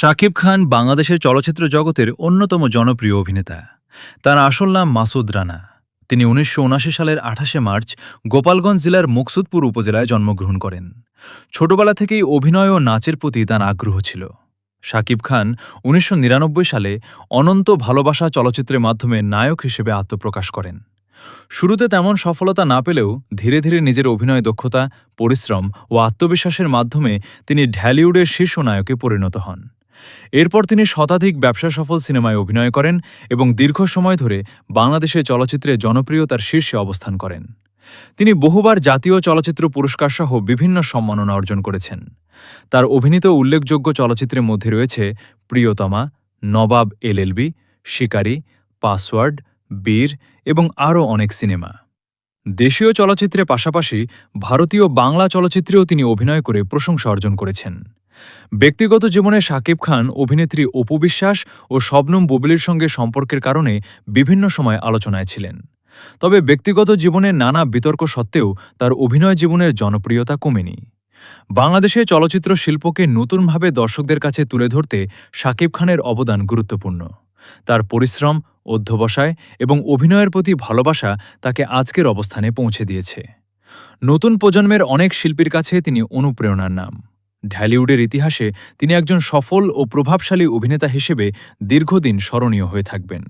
শাকিব খান বাংলাদেশের চলচ্চিত্র জগতের অন্যতম জনপ্রিয় অভিনেতা। তার আসল নাম মাসুদ রানা। তিনি ১৯৭৯ সালের ২৮শে মার্চ গোপালগঞ্জ জেলার মুকসুদপুর উপজেলায় জন্মগ্রহণ করেন। ছোটবেলা থেকেই অভিনয় ও নাচের প্রতি তার আগ্রহ ছিল। শাকিব খান ১৯৯৯ সালে অনন্ত ভালোবাসা চলচ্চিত্রের মাধ্যমে নায়ক হিসেবে আত্মপ্রকাশ করেন। শুরুতে তেমন সফলতা না পেলেও ধীরে ধীরে নিজের অভিনয় দক্ষতা, পরিশ্রম ও আত্মবিশ্বাসের মাধ্যমে তিনি ঢালিউডের শীর্ষ নায়কে পরিণত হন। এরপর তিনি শতাধিক ব্যবসা সফল সিনেমায় অভিনয় করেন এবং দীর্ঘ সময় ধরে বাংলাদেশের চলচ্চিত্রে জনপ্রিয়তার শীর্ষে অবস্থান করেন। তিনি বহুবার জাতীয় চলচ্চিত্র পুরস্কার সহ বিভিন্ন সম্মাননা অর্জন করেছেন। তার অভিনীত উল্লেখযোগ্য চলচ্চিত্রের মধ্যে রয়েছে প্রিয়তমা, নবাব এলএলবি, শিকারী, পাসওয়ার্ড, বীর এবং আরও অনেক সিনেমা। দেশীয় চলচ্চিত্রের পাশাপাশি ভারতীয় বাংলা চলচ্চিত্রেও তিনি অভিনয় করে প্রশংসা অর্জন করেছেন। ব্যক্তিগত জীবনে শাকিব খান অভিনেত্রী অপু বিশ্বাস ও শবনম বুবলীর সঙ্গে সম্পর্কের কারণে বিভিন্ন সময় আলোচনায় ছিলেন। তবে ব্যক্তিগত জীবনে নানা বিতর্ক সত্ত্বেও তার অভিনয় জীবনের জনপ্রিয়তা কমেনি। বাংলাদেশে চলচ্চিত্র শিল্পকে নতুনভাবে দর্শকদের কাছে তুলে ধরতে শাকিব খানের অবদান গুরুত্বপূর্ণ। তার পরিশ্রম, অধ্যবসায় এবং অভিনয়ের প্রতি ভালোবাসা তাকে আজকের অবস্থানে পৌঁছে দিয়েছে। নতুন প্রজন্মের অনেক শিল্পীর কাছে তিনি অনুপ্রেরণার নাম। ঢালিউডের ইতিহাসে তিনি একজন সফল ও প্রভাবশালী অভিনেতা হিসেবে দীর্ঘদিন স্মরণীয় হয়ে থাকবেন।